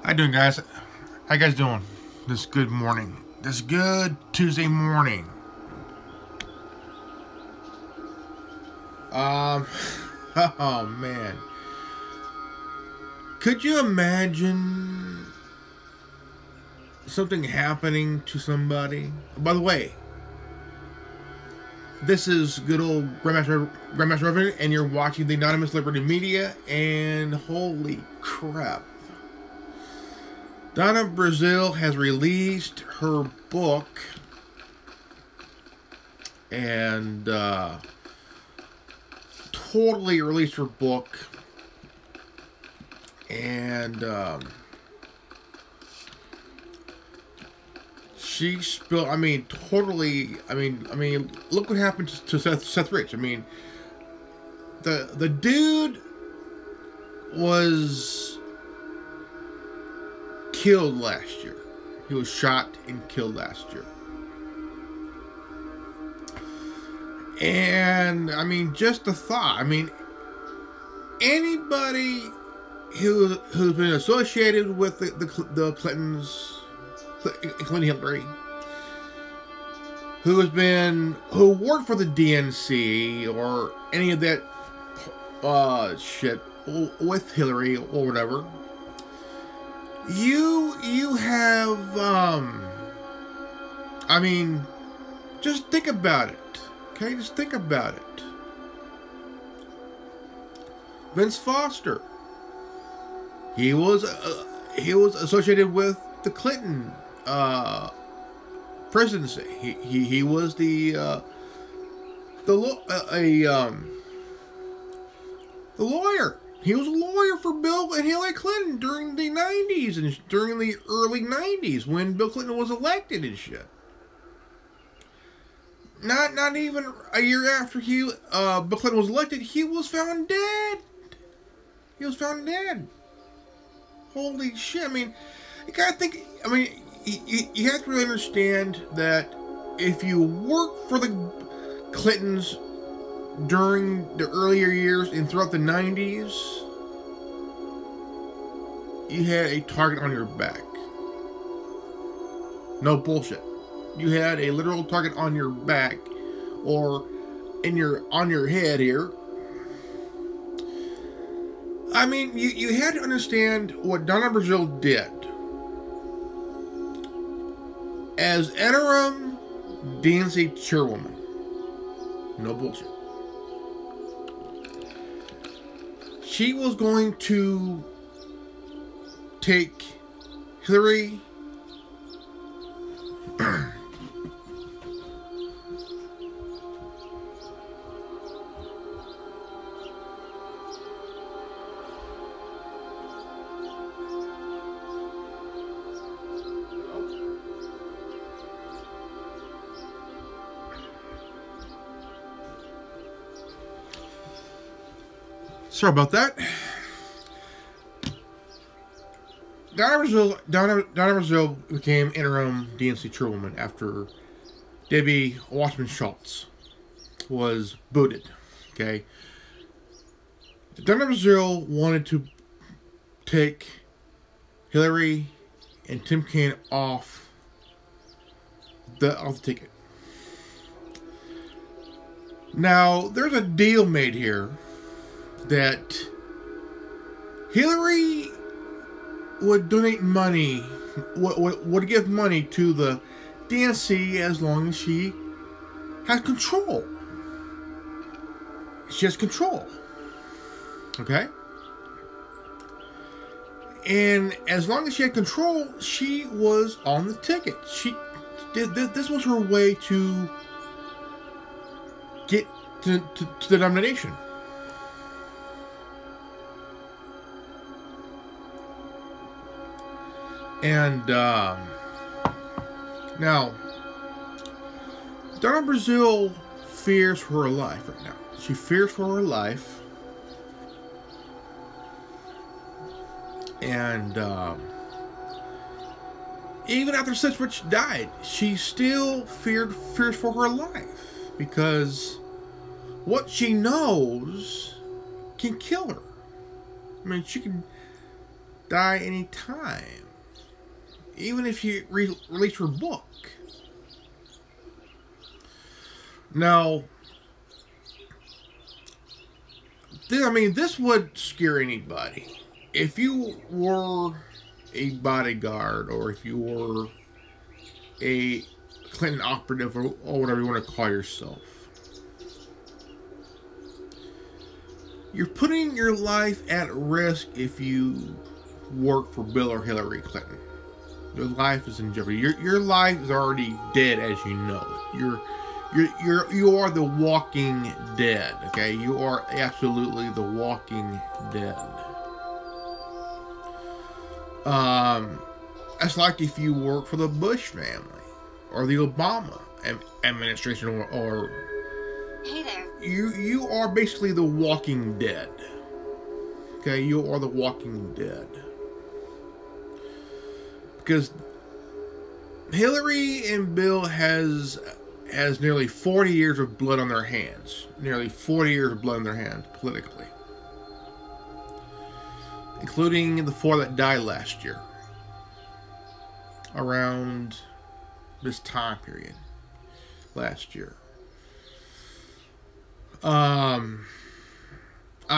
How you doing, guys? How you guys doing this good morning? This good Tuesday morning. Oh man. Could you imagine something happening to somebody? By the way, this is good old Grandmaster Reverend, and you're watching the Anonymous Liberty Media, and holy crap. Donna Brazille has released her book, and totally released her book, and she spilled. I mean, totally. I mean, look what happened to Seth Rich. I mean, the dude was killed last year. He was shot and killed last year. And I mean, just the thought. I mean, anybody who's been associated with the Clintons, including Hillary, who worked for the DNC or any of that shit with Hillary or whatever, you have I mean, just think about it. Okay, just think about it. Vince Foster. He was associated with the Clinton presidency. He was the lawyer. He was a lawyer for Bill and Hillary Clinton during the 90s and during the early 90s when Bill Clinton was elected and shit. Not even a year after Bill Clinton was elected, he was found dead. He was found dead. Holy shit! I mean, you gotta think. I mean, you have to really understand that if you work for the Clintons during the earlier years and throughout the 90s, you had a target on your back. No bullshit. You had a literal target on your back, or on your head here. I mean, you had to understand what Donna Brazille did. As interim DNC chairwoman. No bullshit. She was going to take Hillary sorry about that. Donna Brazille became interim DNC chairwoman after Debbie Wasserman Schultz was booted. Okay. Donna Brazille wanted to take Hillary and Tim Kaine off the ticket. Now, there's a deal made here that Hillary would donate money, would give money to the DNC as long as she has control. She has control. Okay? And as long as she had control, she was on the ticket. This was her way to get to the nomination. And now, Donna Brazille fears for her life right now. She fears for her life. And even after Seth Rich died, she still fears for her life. Because what she knows can kill her. I mean, she can die anytime, even if you release your book. Now, I mean, this would scare anybody. If you were a bodyguard, or if you were a Clinton operative, or whatever you want to call yourself, you're putting your life at risk if you work for Bill or Hillary Clinton. Your life is in jeopardy. Your life is already dead as you know it. You are the walking dead. Okay, you are absolutely the walking dead. That's like if you work for the Bush family or the Obama administration, or hey there. You are basically the walking dead. Okay, you are the walking dead. Because Hillary and Bill has nearly 40 years of blood on their hands. Nearly 40 years of blood on their hands politically. Including the 4 that died last year. Around this time period. Last year. I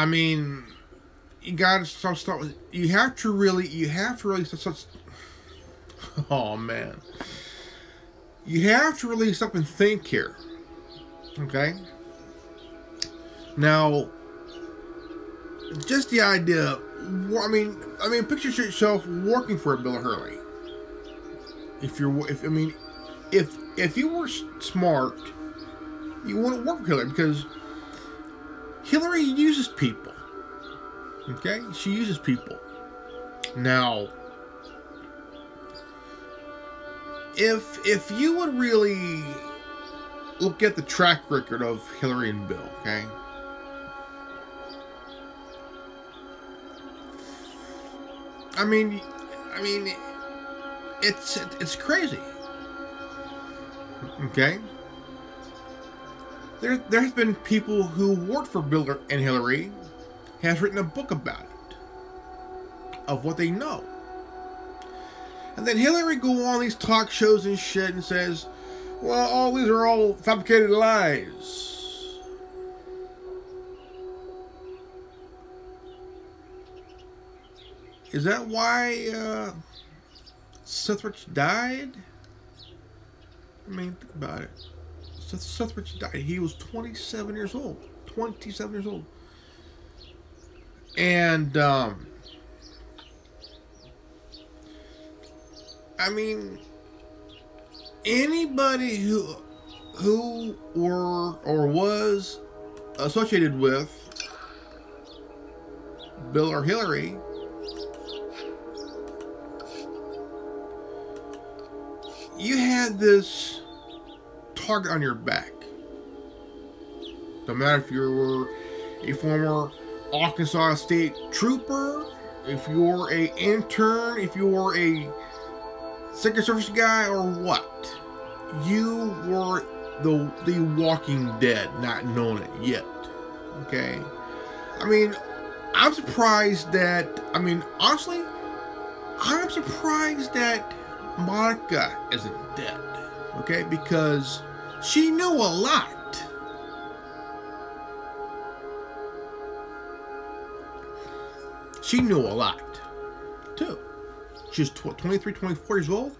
mean, you gotta start with, you have to really start, oh man. You have to really stop and think here. Okay? Now, just the idea, I mean, picture yourself working for Bill or Hillary. If you were smart, you wouldn't work for Hillary, because Hillary uses people. Okay? She uses people. Now, if you would really look at the track record of Hillary and Bill, okay? I mean, it's crazy. Okay? There's been people who worked for Bill and Hillary has written a book about it, of what they know. And then Hillary go on these talk shows and shit and says, well, all these are all fabricated lies. Is that why Seth Rich died? I mean, think about it. Seth Rich died. He was 27 years old. 27 years old. And, I mean, anybody who were or was associated with Bill or Hillary you had this target on your back. No matter if you were a former Arkansas State trooper, if you were an intern, if you were a Secret Service guy, or what, you were the Walking Dead, not knowing it yet. Okay, I mean, I'm surprised that. I mean, honestly, I'm surprised that Monica isn't dead. Okay, because she knew a lot. She knew a lot, too. She was 23, 24 years old.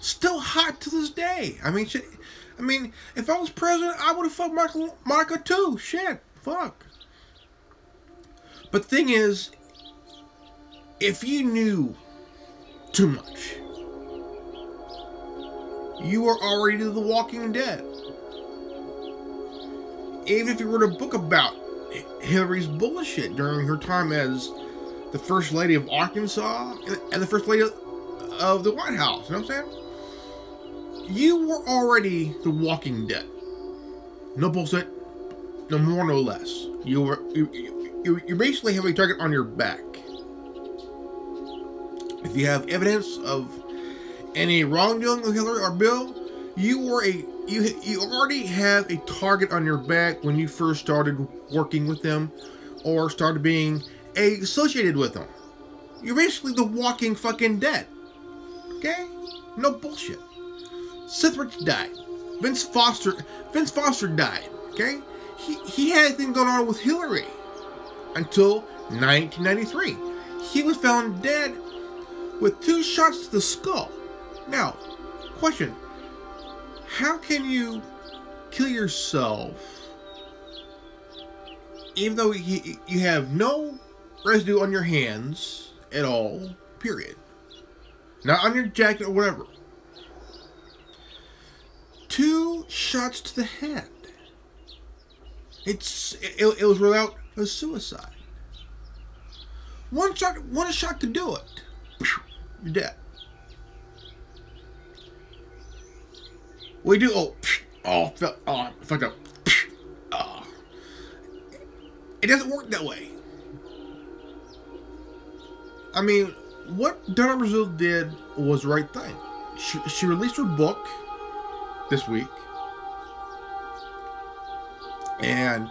Still hot to this day. I mean, if I was president, I would have fucked Monica too. Shit. Fuck. But the thing is, if you knew too much, you were already the Walking Dead. Even if you wrote a book about Hillary's bullshit during her time as the First Lady of Arkansas and the First Lady of the White House, you know what I'm saying? You were already the Walking Dead. No bullshit, no more, no less. You basically have a target on your back. If you have evidence of any wrongdoing with Hillary or Bill, you already have a target on your back when you first started working with them or started being associated with them. You're basically the walking fucking dead. Okay? No bullshit. Seth Rich died. Vince Foster died. Okay? He had a thing going on with Hillary until 1993. He was found dead with 2 shots to the skull. Now, question. How can you kill yourself even though you have no residue on your hands at all, period? Not on your jacket or whatever. 2 shots to the head. It was without a suicide. One shot could do it. You're dead. We do. Fucked up. It doesn't work that way. I mean, what Donna Brazille did was the right thing. She released her book this week, and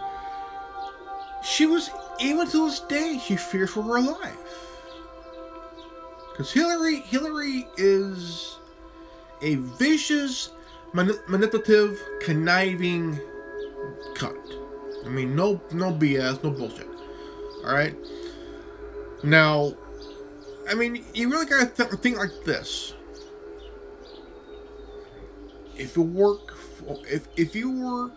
she was, even to this day, she fears for her life. Because Hillary is a vicious, manipulative, conniving cunt. I mean, no BS, no bullshit. Alright? Now, I mean, you really gotta think like this. If you were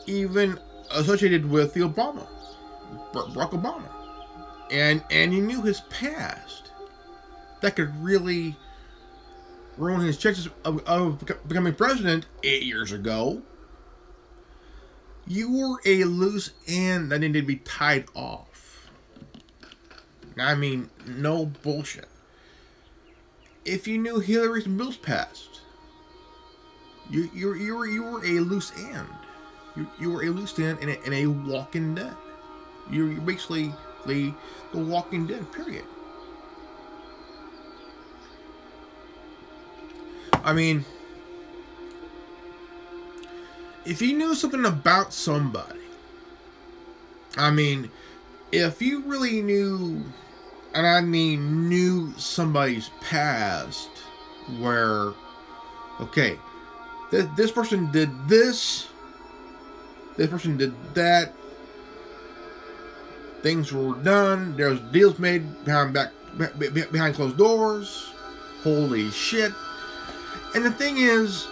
even associated with the Barack Obama, and you knew his past, that could really ruin his chances of becoming president 8 years ago. You were a loose end that needed to be tied off. I mean, no bullshit. If you knew Hillary's Bill's past, you were a loose end. You were a loose end and a walking dead. You're basically the walking dead, period. I mean, if you knew something about somebody, I mean, if you really knew, and I mean knew somebody's past, where, okay, this person did this person did that, things were done, there was deals made behind closed doors, holy shit. And the thing is,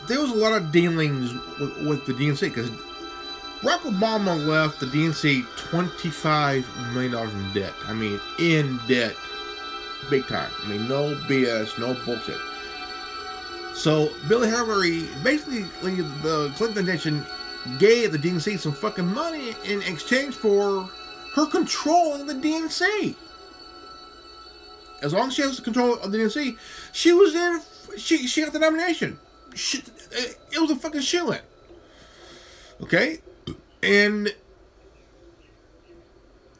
there was a lot of dealings with the DNC, because Barack Obama left the DNC $25 million in debt. I mean, in debt. Big time. I mean, no BS, no bullshit. So, Billy Hillary, basically, the Clinton administration gave the DNC some fucking money in exchange for her controlling the DNC. As long as she has control of the DNC, she got the nomination. It was a fucking shoo-in. Okay? And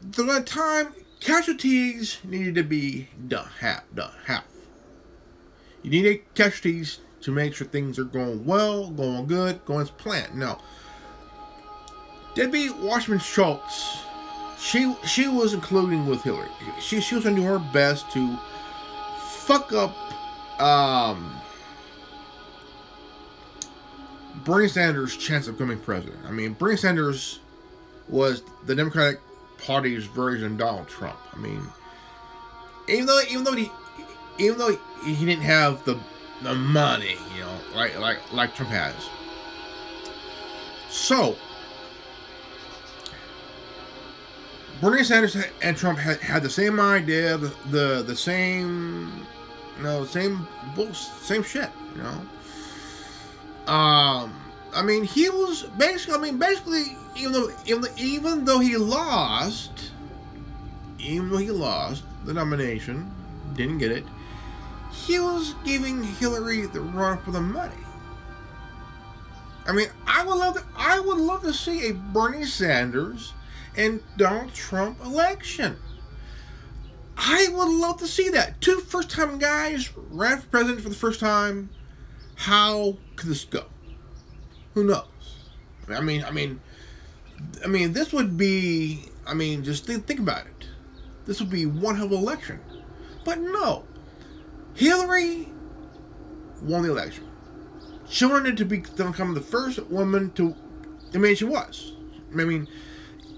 the time, casualties needed to be done. Half. You needed casualties to make sure things are going well, going good, going as planned. Now, Debbie Wasserman Schultz, she was including with Hillary. She was going to do her best to fuck up Bernie Sanders' chance of becoming president. I mean, Bernie Sanders was the Democratic Party's version of Donald Trump. I mean, even though he didn't have the money, you know, like Trump has. So, Bernie Sanders and Trump had the same idea, the same, you know, same shit, you know. I mean, he was basically, even though he lost the nomination, didn't get it, he was giving Hillary the run for the money. I mean, I would love to see a Bernie Sanders and Donald Trump election. I would love to see that. 2 first-time guys ran for president for the first time. How could this go? Who knows? I mean, this would be. I mean, just think about it. this would be one hell of an election. But no. Hillary won the election. She wanted to become the first woman to... I mean, she was. I mean,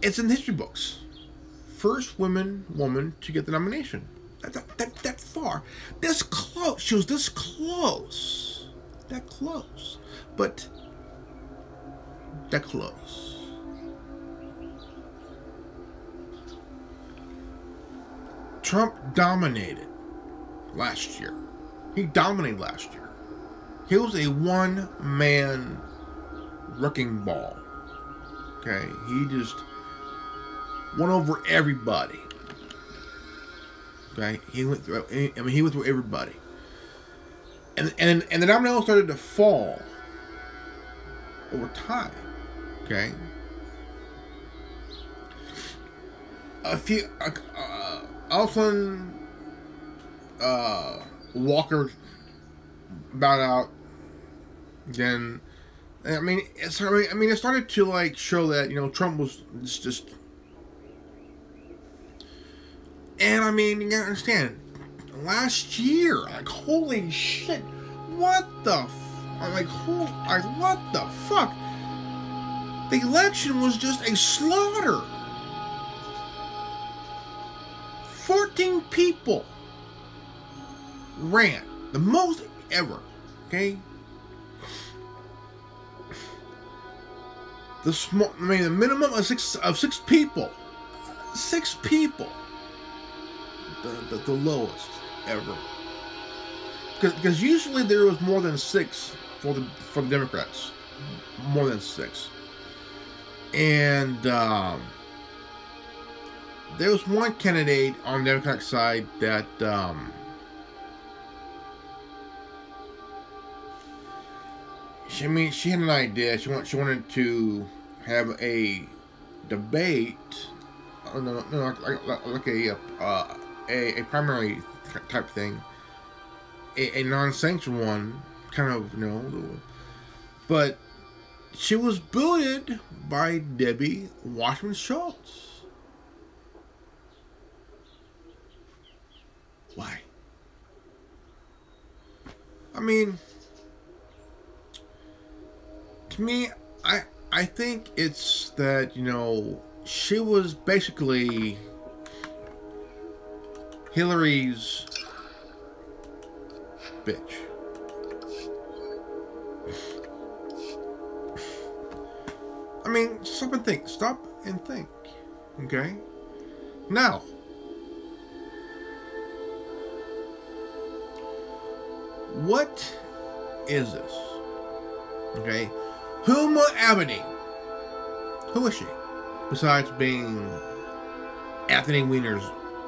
it's in the history books. First woman to get the nomination. That far. This close. She was this close. That close. But... that close. Trump dominated last year. He dominated last year. He was a one-man wrecking ball. Okay? He just went over everybody. Okay? He went through everybody. And the domino started to fall over time. Okay? All of a sudden, Walker bowed out. Then, it started to like show that, you know, Trump was just. And I mean, you gotta understand, last year, like, holy shit, what the fuck? The election was just a slaughter. 14 people ran, the most ever. Okay, the minimum of six people. 6 people. The lowest ever. Because usually there was more than 6 for the Democrats, more than 6, and there was one candidate on the Democratic side that she had an idea. She wanted to have a debate, like a primary type thing, a non-sanctioned one, kind of, you know, but she was booted by Debbie Wasserman Schultz. Why? I mean, to me, I think it's that, you know, she was basically Hillary's bitch. I mean, stop and think. Okay? Now, what is this? Okay? Huma Abedin. Who is she? Besides being Anthony Weiner's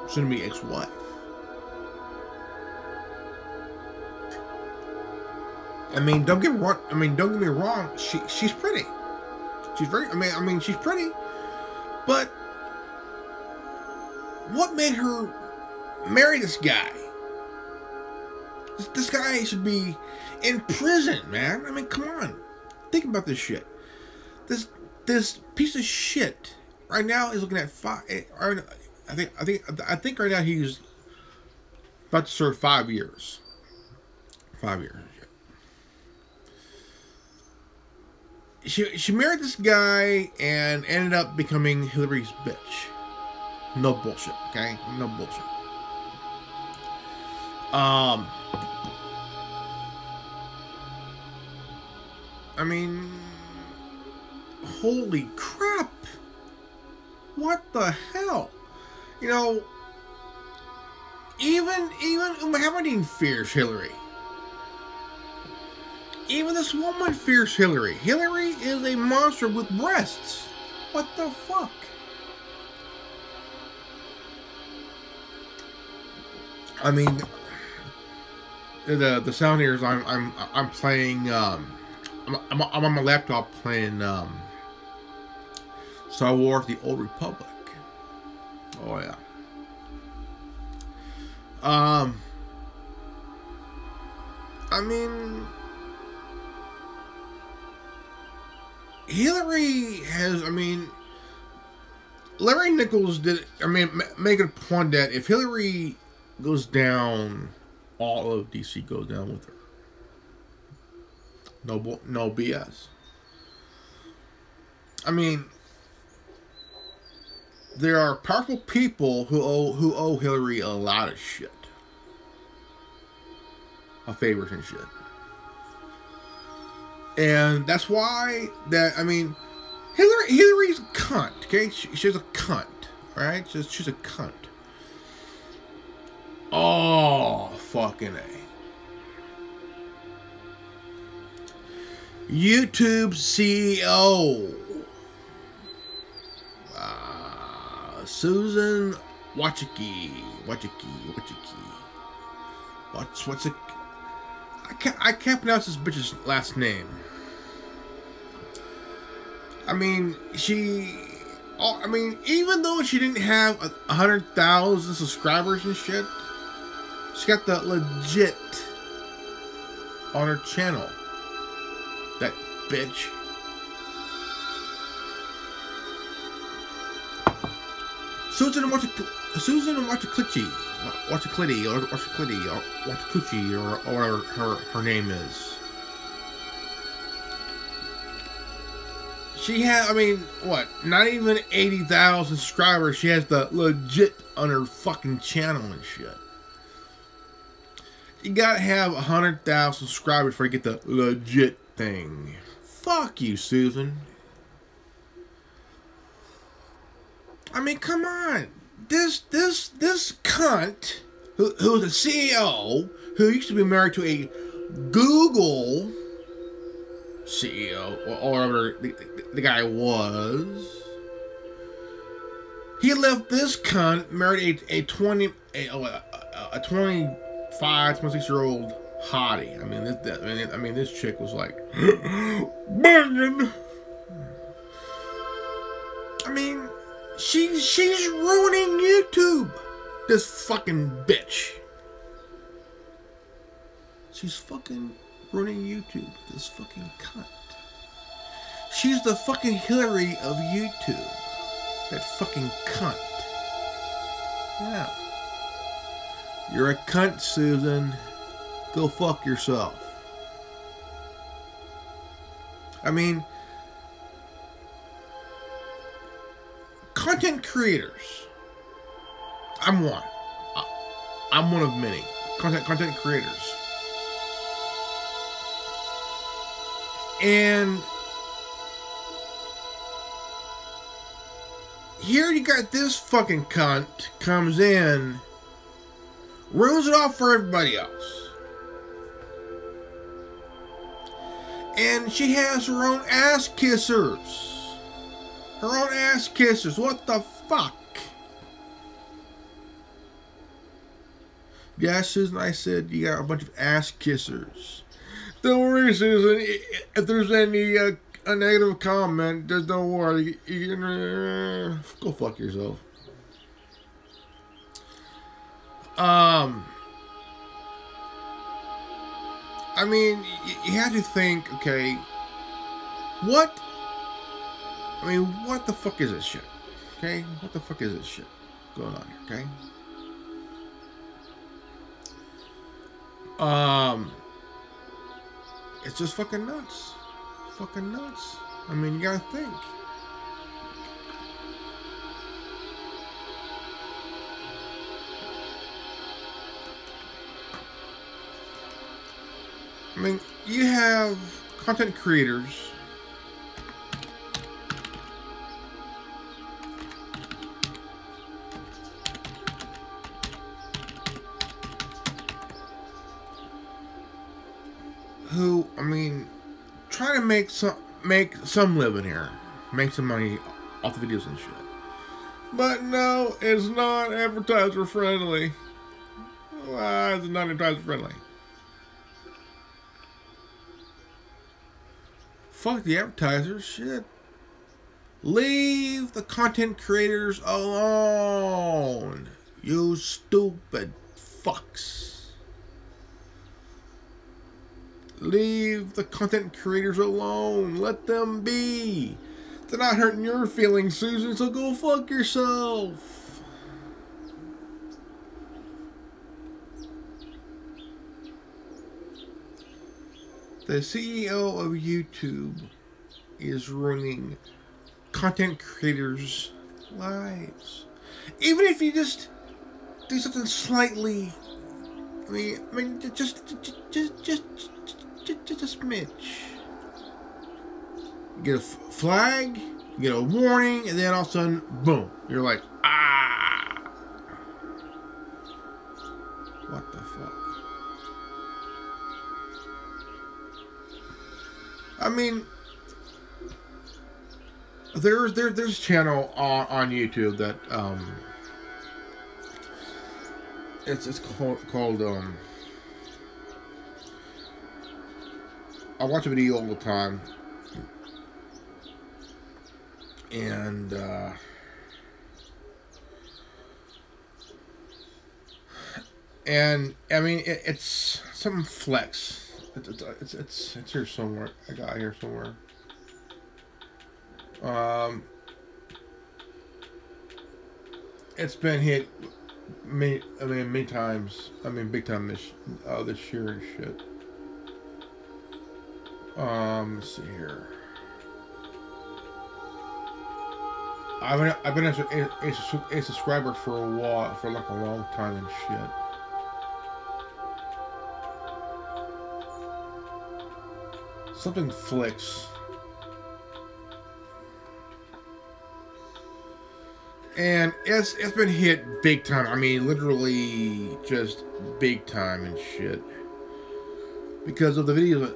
soon-to-be ex-wife. I mean, don't get me wrong. She's pretty. She's very. I mean, she's pretty. But what made her marry this guy? This guy should be in prison, man. I mean, come on. Think about this shit. This piece of shit right now is looking at 5. I think right now he's about to serve 5 years. 5 years. She married this guy and ended up becoming Hillary's bitch. No bullshit, okay? No bullshit. I mean, holy crap. What the hell? You know, even Mohammedan fears Hillary. Even this woman fears Hillary. Hillary is a monster with breasts. What the fuck? I mean, the sound here is I'm playing. I'm on my laptop playing Star Wars: The Old Republic. Oh yeah. I mean, Hillary has. I mean, Larry Nichols did. I mean, make a point that if Hillary goes down, all of DC goes down with her. No BS. I mean, there are powerful people who owe Hillary a lot of shit, favors and shit, and that's why that. I mean, Hillary's a cunt. Okay, she's a cunt. All right, she's a cunt. Oh, fucking A. YouTube CEO. Susan Wojcicki. What's it? I can't pronounce this bitch's last name. I mean, even though she didn't have 100,000 subscribers and shit, she got the legit on her channel. That bitch. Susan Wojcicki, or whatever her name is. She had, I mean, what? Not even 80,000 subscribers. She has the legit on her fucking channel and shit. You gotta have 100,000 subscribers before you get the legit thing. Fuck you, Susan. I mean, come on. This cunt who's a CEO who used to be married to a Google CEO or whatever the guy was. He left this cunt, married a 25, 26-year-old hottie. I mean, this chick was like banging. I mean, she's ruining YouTube. This fucking bitch. She's fucking ruining YouTube. This fucking cunt. She's the fucking Hillary of YouTube. That fucking cunt. Yeah. You're a cunt, Susan. Go fuck yourself. I mean, content creators. I'm one. I'm one of many. Content creators. And here you got this fucking cunt comes in, ruins it all for everybody else. And she has her own ass kissers. Her own ass kissers. What the fuck? Yeah, Susan, I said you got a bunch of ass kissers. Don't worry, Susan. If there's any a negative comment, just don't worry. You can go fuck yourself. I mean, you have to think. Okay, what the fuck is this shit? Okay, what the fuck is this shit going on here? Okay. It's just fucking nuts. Fucking nuts. I mean, you gotta think. I mean, you have content creators who, I mean, try to make some living here, make some money off the videos and shit. But no, it's not advertiser friendly. Why is it not advertiser friendly? Fuck the advertisers, shit. Leave the content creators alone, you stupid fucks. Leave the content creators alone. Let them be. They're not hurting your feelings, Susan, so go fuck yourself. The CEO of YouTube is ruining content creators' lives. Even if you just do something slightly, I mean, just a smidge. You get a flag, you get a warning, and then all of a sudden, boom, you're like, ah! What the fuck? I mean, there's a channel on YouTube that it's called I watch a video all the time, and I mean it's some flex. It's here somewhere. I got it here somewhere. It's been hit many times. I mean, big time this year and shit. Let's see here. I've been a subscriber for a while, for like a long time and shit. Something flicks. And it's been hit big time. I mean, literally just big time and shit. Because of the video.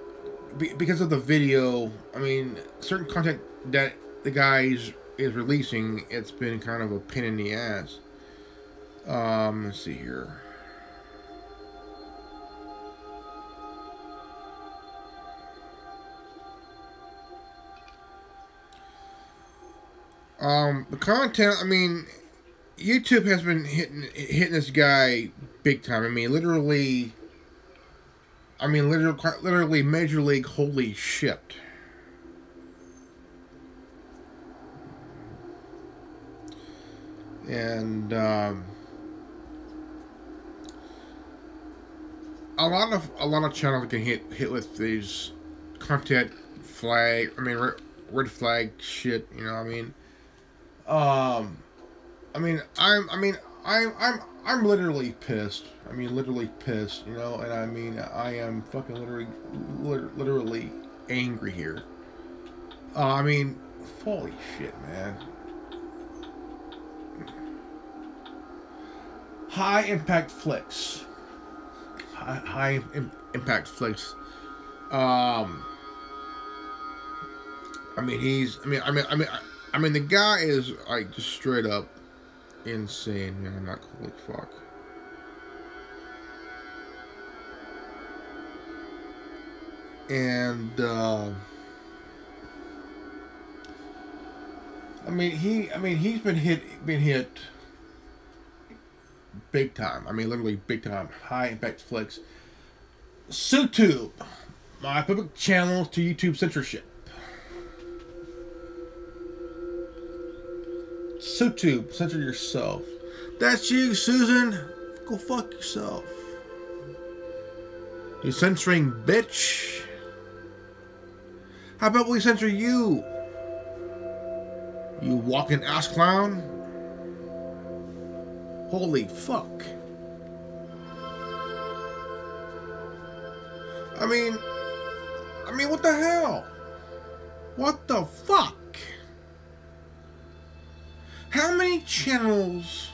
Because of the video, I mean, certain content that the guy is releasing, it's been kind of a pain in the ass. Let's see here. The content, I mean, YouTube has been hitting this guy big time. I mean, literally, Major League holy shit. And a lot of channels get hit with these content flag. I mean, red flag shit. You know, I'm literally pissed. I mean, literally pissed, you know, and I mean, I am fucking literally angry here. I mean, holy shit, man. High impact flicks. High impact flicks. I mean, the guy is like just straight up insane, man. I'm like, holy fuck. And he's been hit big time. I mean, literally big time. High impact flicks. SuTube, my public channel to YouTube censorship. SuTube, censor yourself. That's you, Susan. Go fuck yourself. You censoring bitch. How about we censor you? You walking ass clown. Holy fuck. I mean, what the hell? What the fuck? How many channels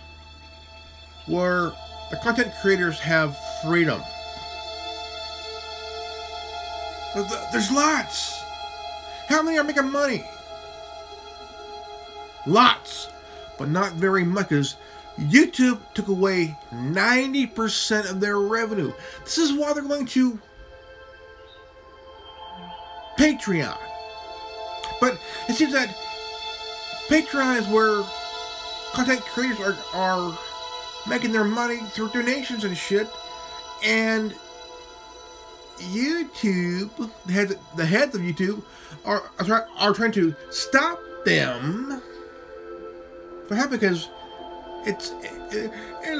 where the content creators have freedom? There's lots. How many are making money? Lots, but not very much, because YouTube took away 90% of their revenue. This is why they're going to Patreon. But it seems that Patreon is where content creators are making their money through donations and shit, and YouTube, the heads of YouTube, are trying to stop them for help because it's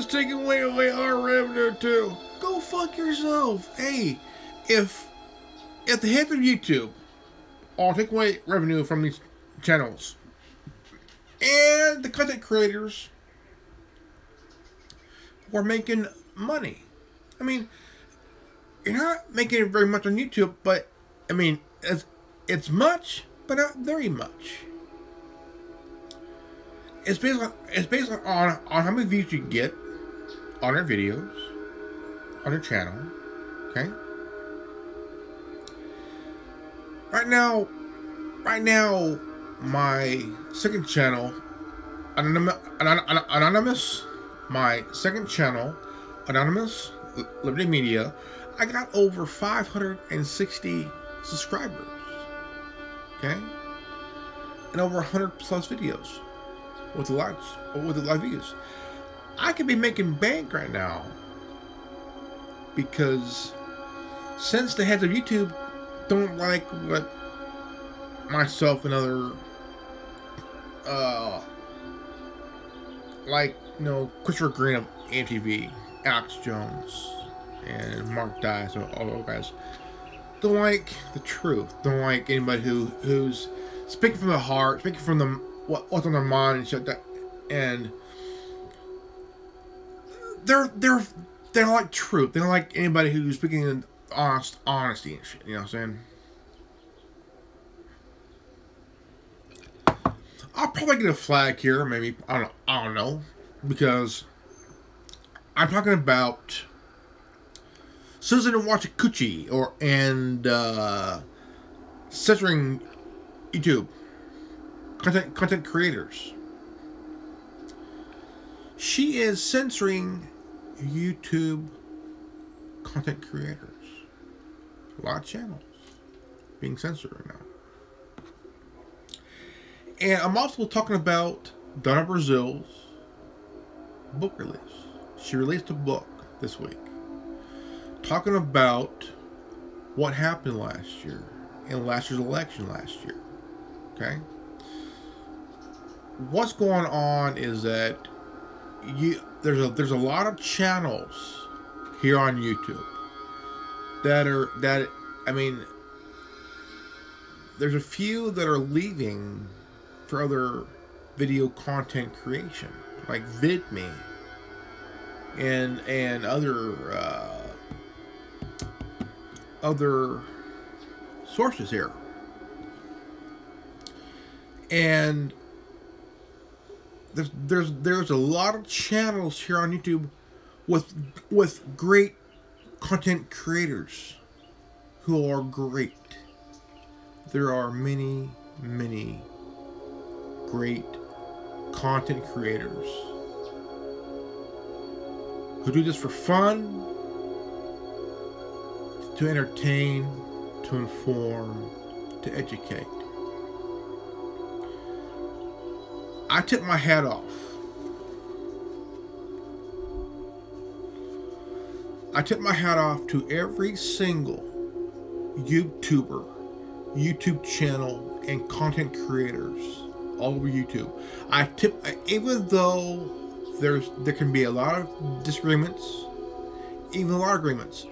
taking away our revenue too. Go fuck yourself. Hey, if the heads of YouTube all take away revenue from these channels and the content creators who are making money, I mean, you're not making it very much on YouTube, but I mean, it's much, but not very much. It's based on how many views you get on their videos, on their channel. Okay. Right now, my second channel, Anonymous, my second channel, Anonymous Liberty Media, I got over 560 subscribers. Okay, and over 100 plus videos with the live views. I could be making bank right now because since the heads of YouTube don't like what myself and other like, you know, Christopher Green of AMTV, Alex Jones, and Mark Dice, all those guys don't like the truth. Don't like anybody who's speaking from the heart, speaking from the what's on their mind and shit. And they're like truth. They don't like anybody who's speaking in honesty and shit. You know what I'm saying? I'll probably get a flag here, maybe. I don't know, because I'm talking about Susan Wachikuchi and censoring YouTube content creators. She is censoring YouTube content creators. A lot of channels being censored right now. And I'm also talking about Donna Brazille's book release. She released a book this week talking about what happened last year in last year's election last year. Okay? What's going on is that there's a lot of channels here on YouTube that I mean, there's a few that are leaving for other video content creation, like VidMe and other sources here. And there's a lot of channels here on YouTube with great content creators who are great. There are many great content creators who do this for fun, to entertain, to inform, to educate. I tip my hat off. I tip my hat off to every single YouTuber, YouTube channel, and content creators all over YouTube. Even though there can be a lot of disagreements, even a lot of agreements,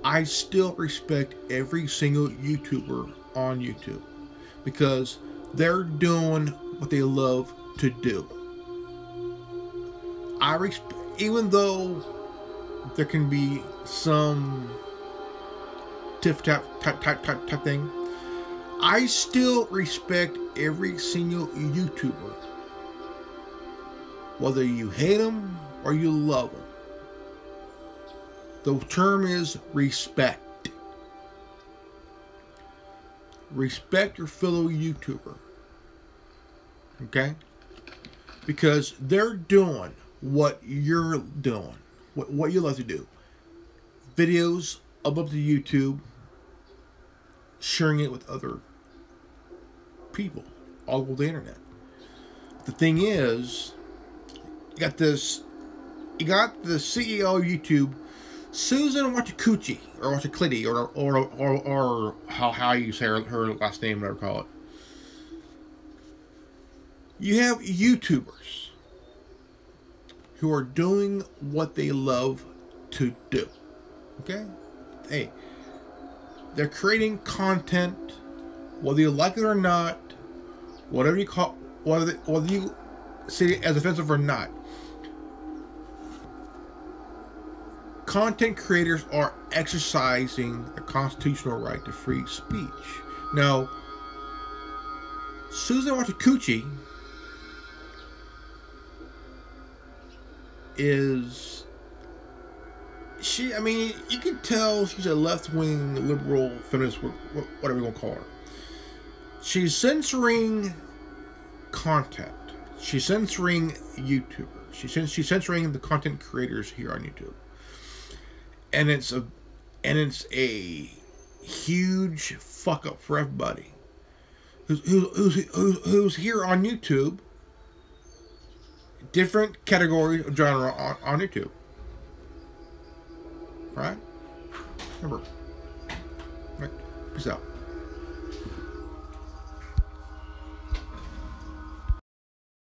I still respect every single YouTuber on YouTube because they're doing what they love to do. Even though there can be some tiff-tap type thing, I still respect every single YouTuber, whether you hate them or you love them. The term is respect. Respect your fellow YouTuber. Okay? Because they're doing what you're doing. What you love to do. Videos up to YouTube. Sharing it with other people all over the internet. The thing is, you got the CEO of YouTube, Susan Wachikuchi, or Wachikuchi, or how you say her last name, whatever you call it. You have YouTubers who are doing what they love to do. Okay? Hey, they're creating content, whether you like it or not, whatever you call, whether you see it as offensive or not. Content creators are exercising the constitutional right to free speech. Now, Susan Watakuchi is... I mean, you can tell she's a left-wing, liberal, feminist, whatever you want to call her. She's censoring content. She's censoring YouTubers. She's censoring the content creators here on YouTube. And it's a huge fuck up for everybody who's here on YouTube. Different categories of genre on YouTube. Right? Remember. Right. Peace out.